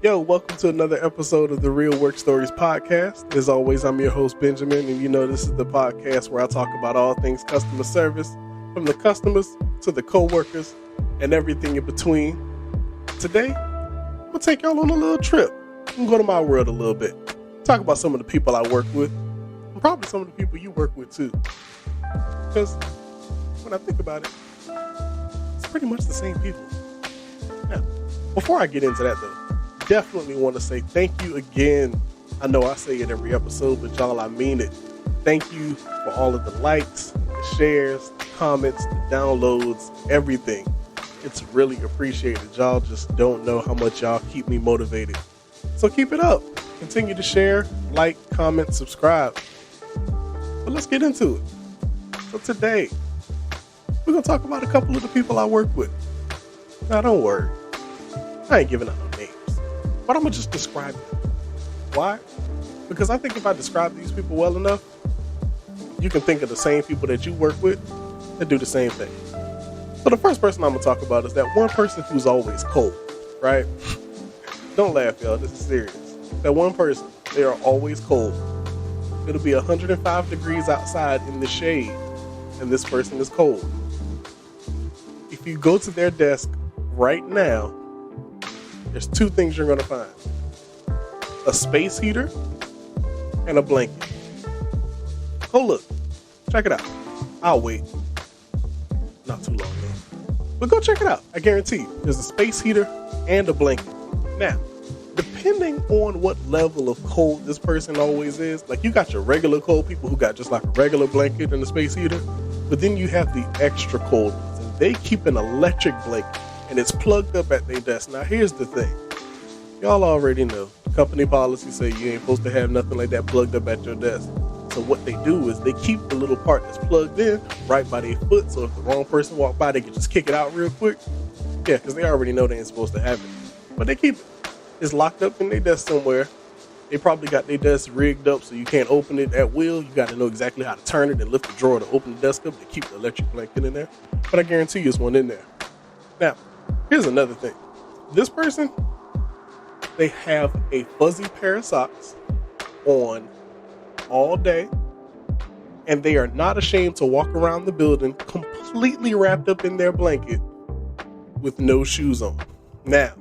Yo, welcome to another episode of the Real Work Stories podcast. As always, I'm your host, Benjamin, and you know this is the podcast where I talk about all things customer service, from the customers to the coworkers and everything in between. Today, I'm going to take y'all on a little trip. I'm going to go to my world a little bit. Talk about some of the people I work with, and probably some of the people you work with too. Because when I think about it, it's pretty much the same people. Now, before I get into that though, definitely want to say thank you again. I know I say it every episode, but y'all, I mean it. Thank you for all of the likes, the shares, the comments, the downloads, everything. It's really appreciated. Y'all just don't know how much y'all keep me motivated. So keep it up. Continue to share, like, comment, subscribe. But let's get into it. So today, we're going to talk about a couple of the people I work with. Now, don't worry. I ain't giving out no names. But I'm going to just describe them. Why? Because I think if I describe these people well enough, you can think of the same people that you work with that do the same thing. So the first person I'm going to talk about is that one person who's always cold, right? Don't laugh, y'all. This is serious. That one person, they are always cold. It'll be 105 degrees outside in the shade, and this person is cold. If you go to their desk right now, there's two things you're going to find. A space heater and a blanket. Go look. Check it out. I'll wait. Not too long though. But go check it out. I guarantee you. There's a space heater and a blanket. Now, depending on what level of cold this person always is, like you got your regular cold people who got just like a regular blanket and a space heater, but then you have the extra cold ones, and they keep an electric blanket. And it's plugged up at their desk. Now, here's the thing. Y'all already know. Company policy say you ain't supposed to have nothing like that plugged up at your desk. So what they do is they keep the little part that's plugged in right by their foot. So if the wrong person walk by, they can just kick it out real quick. Yeah, because they already know they ain't supposed to have it. But they keep it. It's locked up in their desk somewhere. They probably got their desk rigged up so you can't open it at will. You got to know exactly how to turn it and lift the drawer to open the desk up to keep the electric blanket in there. But I guarantee you there's one in there. Now, here's another thing. This person, they have a fuzzy pair of socks on all day, and they are not ashamed to walk around the building completely wrapped up in their blanket with no shoes on. Now,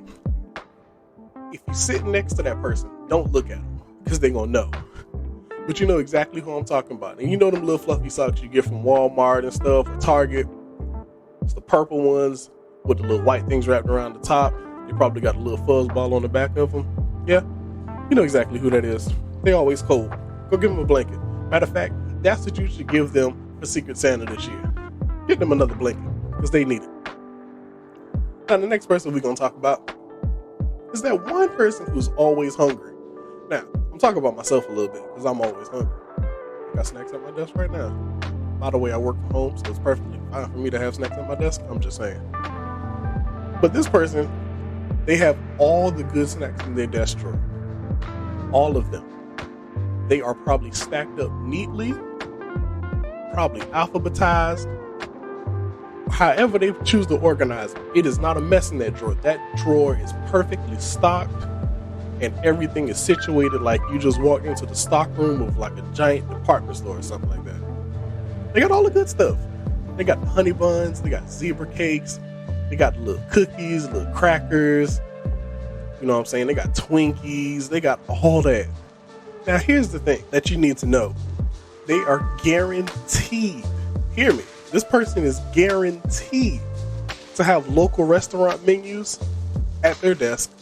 if you're sitting next to that person, don't look at them because they're going to know. But you know exactly who I'm talking about. And you know them little fluffy socks you get from Walmart and stuff, or Target. It's the purple ones with the little white things wrapped around the top. They probably got a little fuzz ball on the back of them. Yeah, you know exactly who that is. They always cold. Go give them a blanket. Matter of fact, that's what you should give them for Secret Santa this year. Get them another blanket because they need it. Now, the next person we're going to talk about is that one person who's always hungry. Now, I'm talking about myself a little bit because I'm always hungry. I got snacks at my desk right now. By the way, I work from home, so it's perfectly fine for me to have snacks at my desk. I'm just saying. But this person, they have all the good snacks in their desk drawer. All of them. They are probably stacked up neatly, probably alphabetized. However they choose to organize them, it is not a mess in that drawer. That drawer is perfectly stocked, and everything is situated like you just walked into the stock room of like a giant department store or something like that. They got all the good stuff. They got the honey buns, they got zebra cakes, they got little cookies, little crackers. You know what I'm saying? They got Twinkies. They got all that. Now, here's the thing that you need to know. They are guaranteed. Hear me. This person is guaranteed to have local restaurant menus at their desk.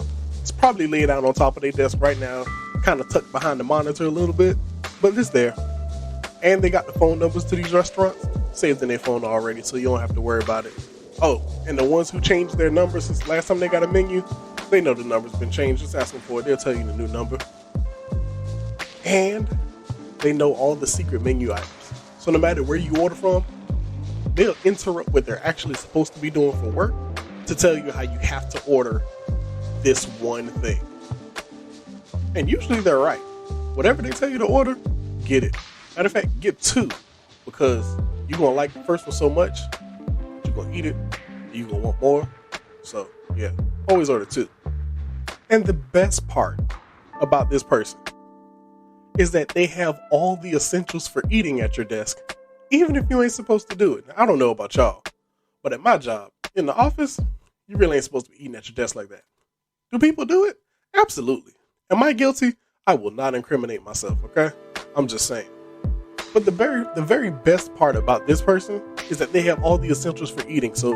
It's probably laid out on top of their desk right now, kind of tucked behind the monitor a little bit, but it's there. And they got the phone numbers to these restaurants saved in their phone already, so you don't have to worry about it. Oh, and the ones who changed their numbers since last time they got a menu, they know the number's been changed. Just ask them for it. They'll tell you the new number. And they know all the secret menu items. So no matter where you order from, they'll interrupt what they're actually supposed to be doing for work to tell you how you have to order this one thing. And usually they're right. Whatever they tell you to order, get it. Matter of fact, get two, because you're going to like the first one so much, you're going to eat it, and you're going to want more. So, yeah, always order two. And the best part about this person is that they have all the essentials for eating at your desk, even if you ain't supposed to do it. Now, I don't know about y'all, but at my job, in the office, you really ain't supposed to be eating at your desk like that. Do people do it? Absolutely. Am I guilty? I will not incriminate myself, okay? I'm just saying. But the very best part about this person is that they have all the essentials for eating. So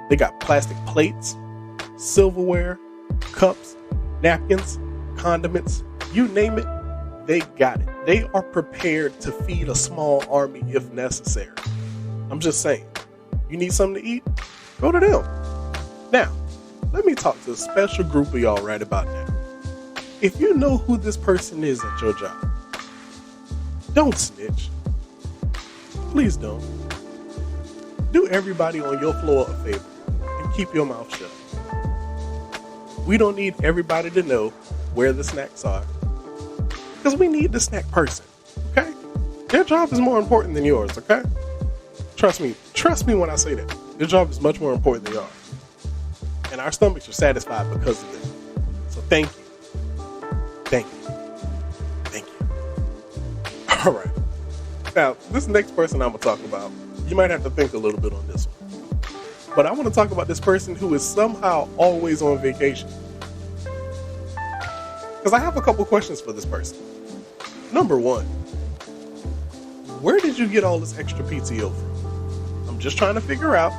they got plastic plates, silverware, cups, napkins, condiments, you name it, they got it. They are prepared to feed a small army if necessary. I'm just saying, you need something to eat? Go to them. Now, let me talk to a special group of y'all right about now. If you know who this person is at your job, don't snitch. Please don't. Do everybody on your floor a favor and keep your mouth shut. We don't need everybody to know where the snacks are, because we need the snack person, okay? Their job is more important than yours, okay? Trust me when I say that. Their job is much more important than yours. And our stomachs are satisfied because of it. So thank you. Thank you. Thank you. All right. Now, this next person I'm going to talk about, you might have to think a little bit on this one. But I want to talk about this person who is somehow always on vacation. Because I have a couple questions for this person. Number one, where did you get all this extra PTO from? I'm just trying to figure out,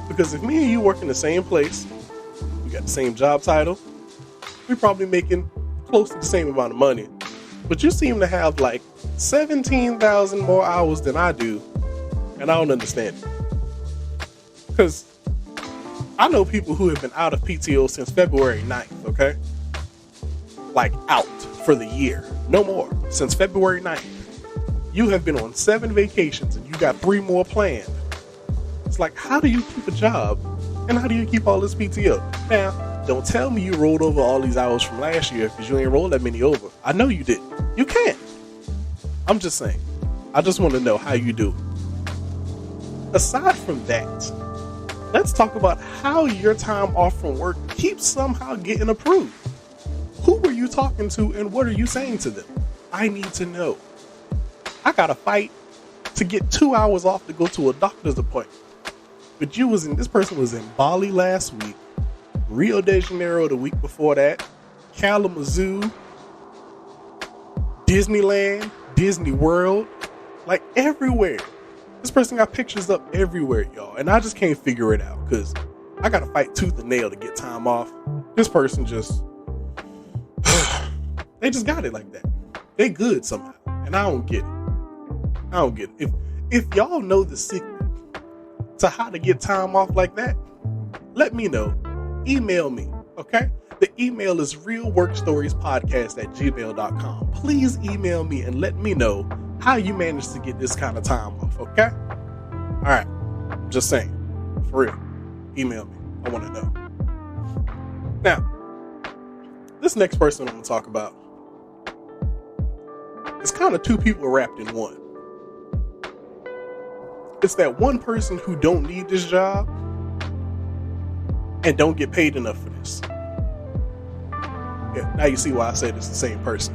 because if me and you work in the same place, we got the same job title, we're probably making close to the same amount of money. But you seem to have like 17,000 more hours than I do, and I don't understand it. Because I know people who have been out of PTO since February 9th, okay? Like out for the year. No more. Since February 9th. You have been on 7 vacations and you got 3 more planned. It's like, how do you keep a job and how do you keep all this PTO? Now, don't tell me you rolled over all these hours from last year, because you ain't rolled that many over. I know you didn't. You can't. I'm just saying. I just want to know how you do it. Aside from that, let's talk about how your time off from work keeps somehow getting approved. Who were you talking to and what are you saying to them? I need to know. I got to fight to get 2 hours off to go to a doctor's appointment. But this person was in Bali last week, Rio de Janeiro the week before that, Kalamazoo, Disneyland, Disney World, like everywhere. This person got pictures up everywhere, y'all. And I just can't figure it out because I got to fight tooth and nail to get time off. This person just, they just got it like that. They good somehow. And I don't get it. If y'all know the secret to how to get time off like that, let me know. Email me, okay? The email is realworkstoriespodcast@gmail.com. Please email me and let me know how you managed to get this kind of time off, okay? All right. Just saying. For real. Email me. I want to know. Now, this next person I'm going to talk about, it's kind of 2 people wrapped in one. It's that one person who don't need this job and don't get paid enough for this. Yeah, now you see why I said it's the same person.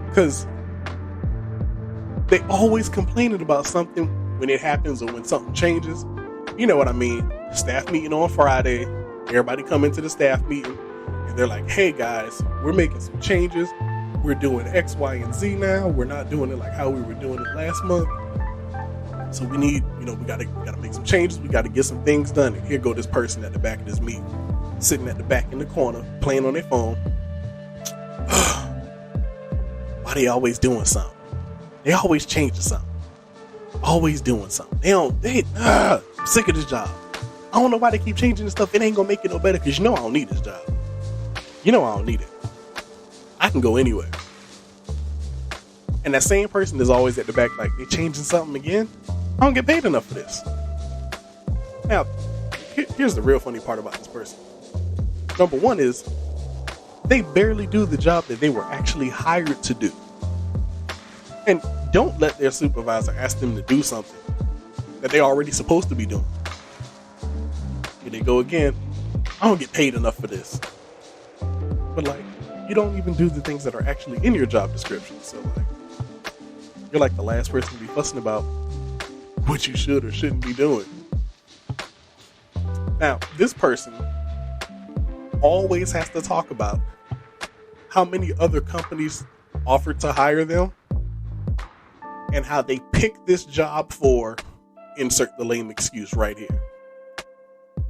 Because they always complaining about something when it happens or when something changes. You know what I mean? Staff meeting on Friday. Everybody come into the staff meeting and they're like, hey guys, we're making some changes. We're doing X, Y, and Z now. We're not doing it like how we were doing it last month. So we need, we gotta make some changes. We gotta get some things done. And here go this person at the back of this meeting, sitting at the back in the corner, playing on their phone. Why they always doing something? They always changing something. Always doing something. I'm sick of this job. I don't know why they keep changing this stuff. It ain't gonna make it no better because I don't need this job. I don't need it. I can go anywhere. And that same person is always at the back like, they changing something again? I don't get paid enough for this. Now, here's the real funny part about this person. Number one is, they barely do the job that they were actually hired to do. And don't let their supervisor ask them to do something that they're already supposed to be doing. Here they go again. I don't get paid enough for this. but like, you don't even do the things that are actually in your job description. So like, you're like the last person to be fussing about what you should or shouldn't be doing. Now, this person always has to talk about how many other companies offered to hire them and how they picked this job for, insert the lame excuse right here.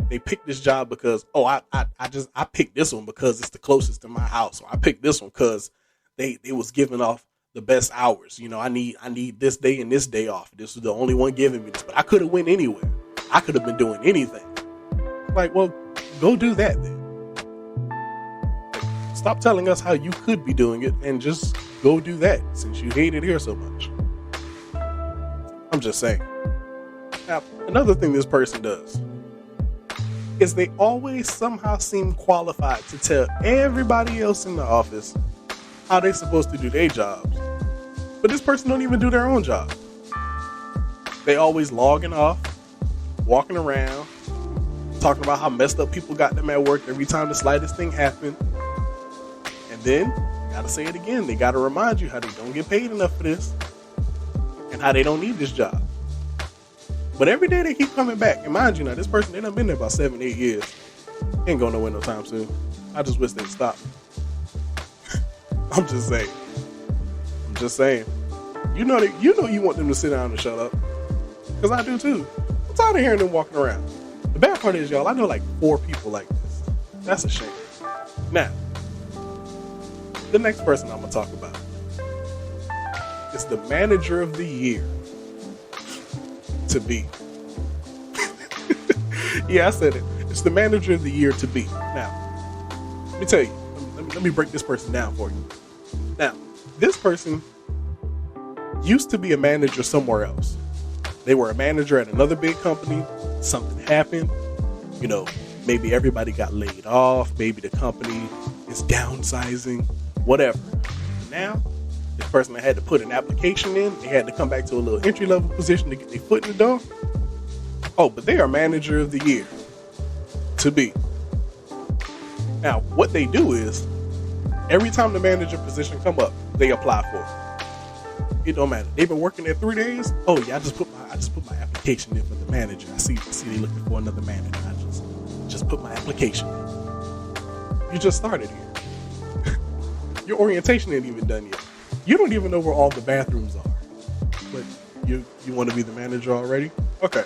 They picked this job because, I picked this one because it's the closest to my house, or I picked this one because they was giving off the best hours. You know, I need this day and this day off. This was the only one giving me this, but I could have went anywhere. I could have been doing anything. Like, well, go do that then. Stop telling us how you could be doing it and just go do that since you hate it here so much. I'm just saying. Now, another thing this person does is they always somehow seem qualified to tell everybody else in the office how they're supposed to do their jobs. But this person don't even do their own job. They always logging off, walking around, talking about how messed up people got them at work every time the slightest thing happened. And then, gotta say it again, they gotta remind you how they don't get paid enough for this and how they don't need this job. But every day they keep coming back. And mind you now, this person, they done been there about 7-8 years. Ain't going nowhere no time soon. I just wish they'd stop. I'm just saying. You know you want them to sit down and shut up. Because I do too. I'm tired of hearing them walking around. The bad part is, y'all, I know like 4 people like this. That's a shame. Now, the next person I'm going to talk about is the manager of the year to be. Yeah, I said it. It's the manager of the year to be. Now, let me tell you. Let me break this person down for you. Now, this person used to be a manager somewhere else. They were a manager at another big company. Something happened. You know, maybe everybody got laid off. Maybe the company is downsizing. Whatever. Now, this person had to put an application in. They had to come back to a little entry-level position to get their foot in the door. Oh, but they are manager of the year to be. Now, what they do is, every time the manager position come up, they apply for it. It don't matter. They've been working there 3 days. Oh yeah, I just put my application in for the manager. I see they looking for another manager. I just put my application in. You just started here. Your orientation ain't even done yet. You don't even know where all the bathrooms are. But you want to be the manager already? Okay,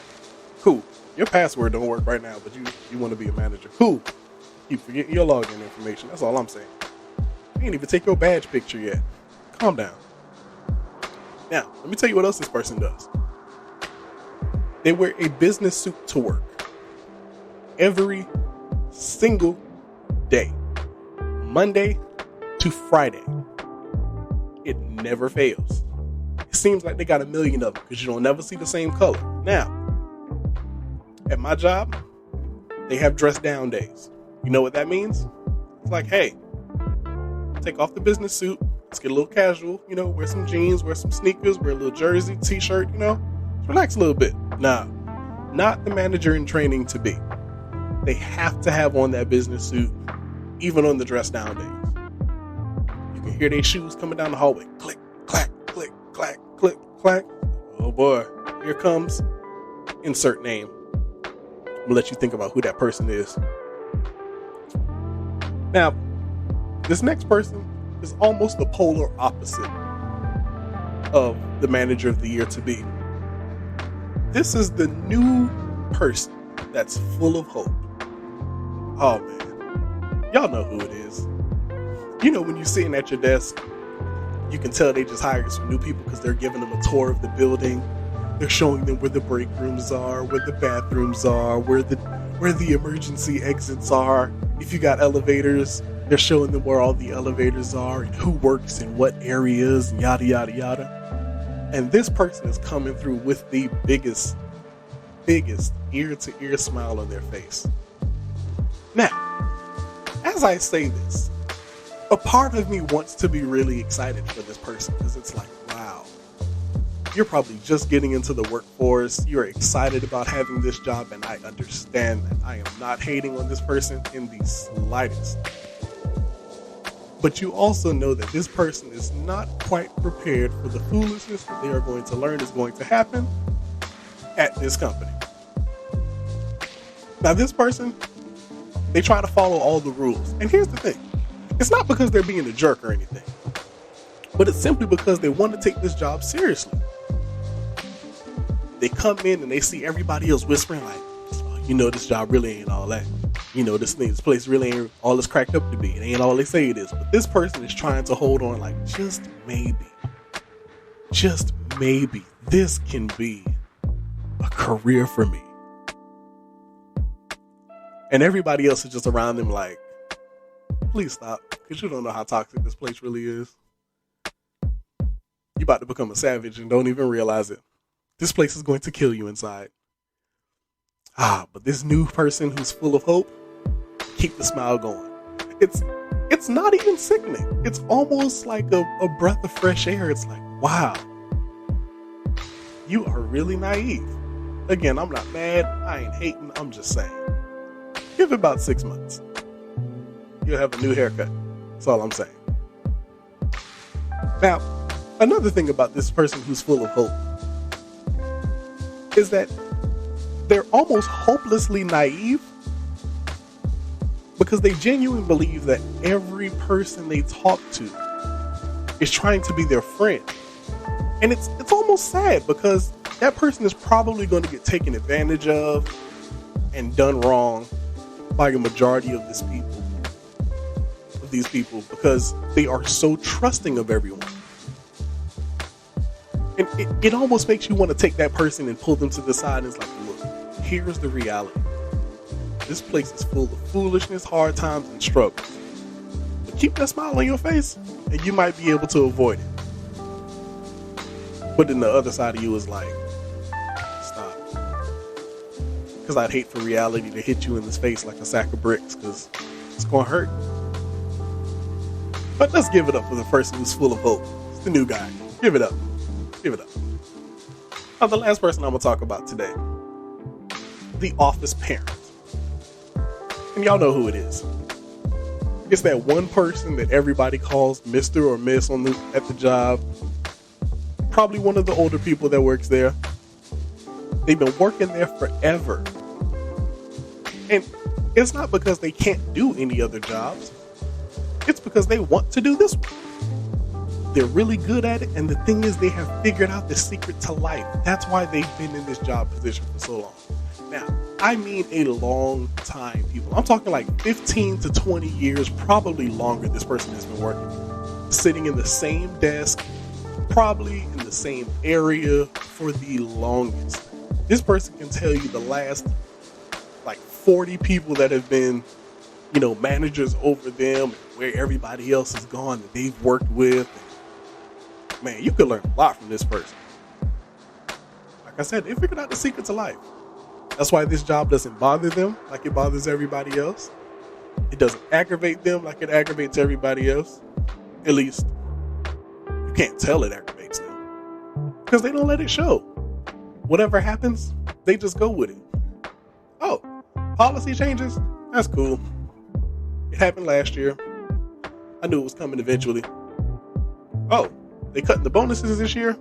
cool. Your password don't work right now, but you want to be a manager. Cool. Keep forgetting your login information. That's all I'm saying. You ain't even take your badge picture yet. Calm down. Now, let me tell you what else this person does. They wear a business suit to work every single day, Monday to Friday. It never fails. It seems like they got a million of them because you don't never see the same color. Now, at my job, they have dress down days. You know what that means? It's like, hey, take off the business suit. Let's get a little casual, you know, wear some jeans, wear some sneakers, wear a little jersey, t-shirt, you know, just relax a little bit. Nah, not the manager in training to be. They have to have on that business suit, even on the dress down days. You can hear their shoes coming down the hallway. Click, clack, click, clack, click, clack. Oh boy, here comes insert name. I'm gonna let you think about who that person is. Now, this next person is almost the polar opposite of the manager of the year to be. This is the new person that's full of hope. Oh man, y'all know who it is. You know when you're sitting at your desk, you can tell they just hired some new people because they're giving them a tour of the building. They're showing them where the break rooms are, where the bathrooms are, where the emergency exits are. If you got elevators, they're showing them where all the elevators are and who works in what areas and yada, yada, yada. And this person is coming through with the biggest ear-to-ear smile on their face. Now, as I say this, a part of me wants to be really excited for this person because it's like, wow, you're probably just getting into the workforce. You're excited about having this job, and I understand that. I am not hating on this person in the slightest. But you also know that this person is not quite prepared for the foolishness that they are going to learn is going to happen at this company. Now, this person, they try to follow all the rules. And here's the thing. It's not because they're being a jerk or anything, but it's simply because they want to take this job seriously. They come in and they see everybody else whispering like, oh, you know, this job really ain't all that. You know, this place really ain't all it's cracked up to be. It ain't all they say it is. But this person is trying to hold on like, just maybe, this can be a career for me. And everybody else is just around them like, please stop, because you don't know how toxic this place really is. You're about to become a savage and don't even realize it. This place is going to kill you inside. But this new person who's full of hope, keep the smile going. It's not even sickening. It's almost like a breath of fresh air. It's like, wow, you are really naive. Again, I'm not mad. I ain't hating. I'm just saying. Give it about 6 months. You'll have a new haircut. That's all I'm saying. Now, another thing about this person who's full of hope is that they're almost hopelessly naive because they genuinely believe that every person they talk to is trying to be their friend. And it's almost sad because that person is probably going to get taken advantage of and done wrong by a majority of these people because they are so trusting of everyone. And it almost makes you want to take that person and pull them to the side and it's like, look, here's the reality. This place is full of foolishness, hard times, and struggles. But keep that smile on your face and you might be able to avoid it. But then the other side of you is like, stop. Because I'd hate for reality to hit you in the face like a sack of bricks because it's going to hurt. But let's give it up for the person who's full of hope. It's the new guy. Give it up. Give it up. Now, the last person I'm going to talk about today, the office parent. And y'all know who it is. It's that one person that everybody calls Mr. or Miss at the job. Probably one of the older people that works there. They've been working there forever. And it's not because they can't do any other jobs. It's because they want to do this one. They're really good at it. And the thing is, they have figured out the secret to life. That's why they've been in this job position for so long. Now, I mean a long time, people. I'm talking like 15 to 20 years, probably longer this person has been working. Sitting in the same desk, probably in the same area for the longest. This person can tell you the last like 40 people that have been, managers over them, and where everybody else is gone that they've worked with. Man, you could learn a lot from this person. Like I said, they figured out the secret to life. That's why this job doesn't bother them like it bothers everybody else. It doesn't aggravate them like it aggravates everybody else. At least, you can't tell it aggravates them. Because they don't let it show. Whatever happens, they just go with it. Oh, policy changes? That's cool. It happened last year. I knew it was coming eventually. Oh, they cutting the bonuses this year?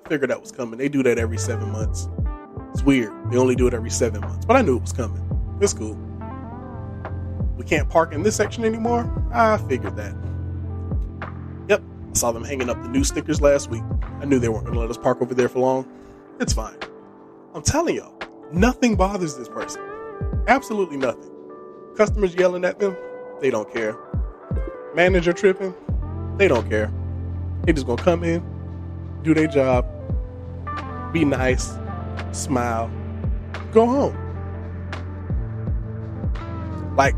Figured that was coming. They do that every 7 months. It's weird. They only do it every 7 months. But I knew it was coming. It's cool. We can't park in this section anymore? I figured that. Yep. I saw them hanging up the new stickers last week. I knew they weren't going to let us park over there for long. It's fine. I'm telling y'all, nothing bothers this person. Absolutely nothing. Customers yelling at them, they don't care. Manager tripping, they don't care. They just gonna come in, do their job, be nice, smile, go home. Like,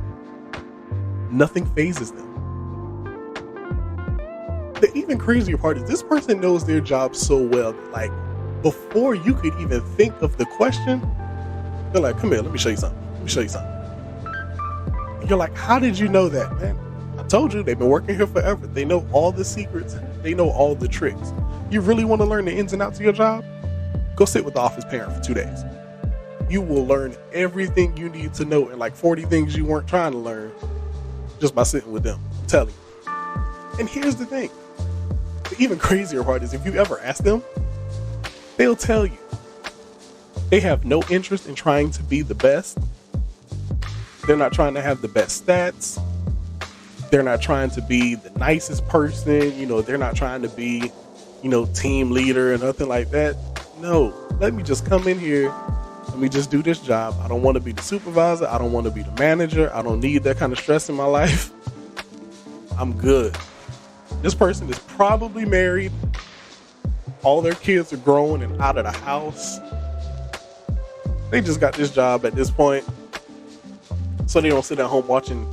nothing phases them. The even crazier part is this person knows their job so well that, like, before you could even think of the question, they're like, come here, let me show you something. And you're like, how did you know that, man? I told you, they've been working here forever. They know all the secrets. They know all the tricks. You really want to learn the ins and outs of your job? Go sit with the office parent for 2 days. You will learn everything you need to know and like 40 things you weren't trying to learn just by sitting with them. I'm telling you. And here's the thing. The even crazier part is if you ever ask them, they'll tell you they have no interest in trying to be the best. They're not trying to have the best stats. They're not trying to be the nicest person. They're not trying to be, team leader and nothing like that. No, let me just come in here. Let me just do this job. I don't want to be the supervisor. I don't want to be the manager. I don't need that kind of stress in my life. I'm good. This person is probably married. All their kids are grown and out of the house. They just got this job at this point, so they don't sit at home watching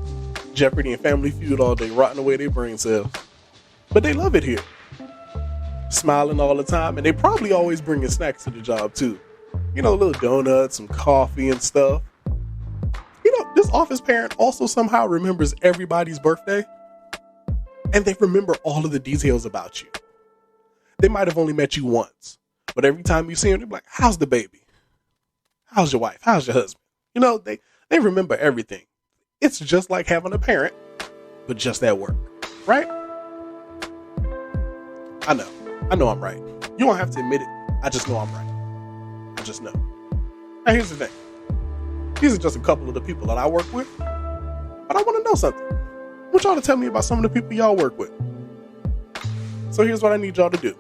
Jeopardy and Family Feud all day, rotting away their brain cells. But they love it here. Smiling all the time, and they probably always bringing snacks to the job too. Little donuts, some coffee and stuff. This office parent also somehow remembers everybody's birthday, and they remember all of the details about you. They might have only met you once, but every time you see them, they're like, how's the baby? How's your wife? How's your husband? They remember everything. It's just like having a parent, but just at work, right? I know I'm right. You don't have to admit it. I just know I'm right. I just know. Now here's the thing. These are just a couple of the people that I work with, but I want to know something. I want y'all to tell me about some of the people y'all work with. So here's what I need y'all to do.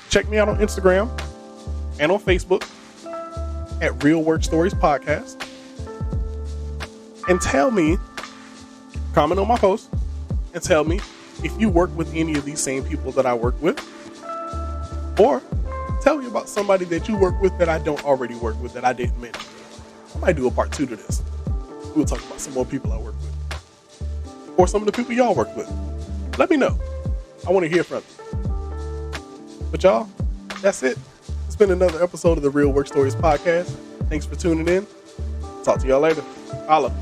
Check me out on Instagram and on Facebook at Real Work Stories Podcast. And tell me, comment on my post, and tell me if you work with any of these same people that I work with. Or tell me about somebody that you work with that I don't already work with that I didn't mention. I might do a part 2 to this. We'll talk about some more people I work with. Or some of the people y'all work with. Let me know. I want to hear from you. But y'all, that's it. It's been another episode of the Real Work Stories Podcast. Thanks for tuning in. Talk to y'all later. Holla.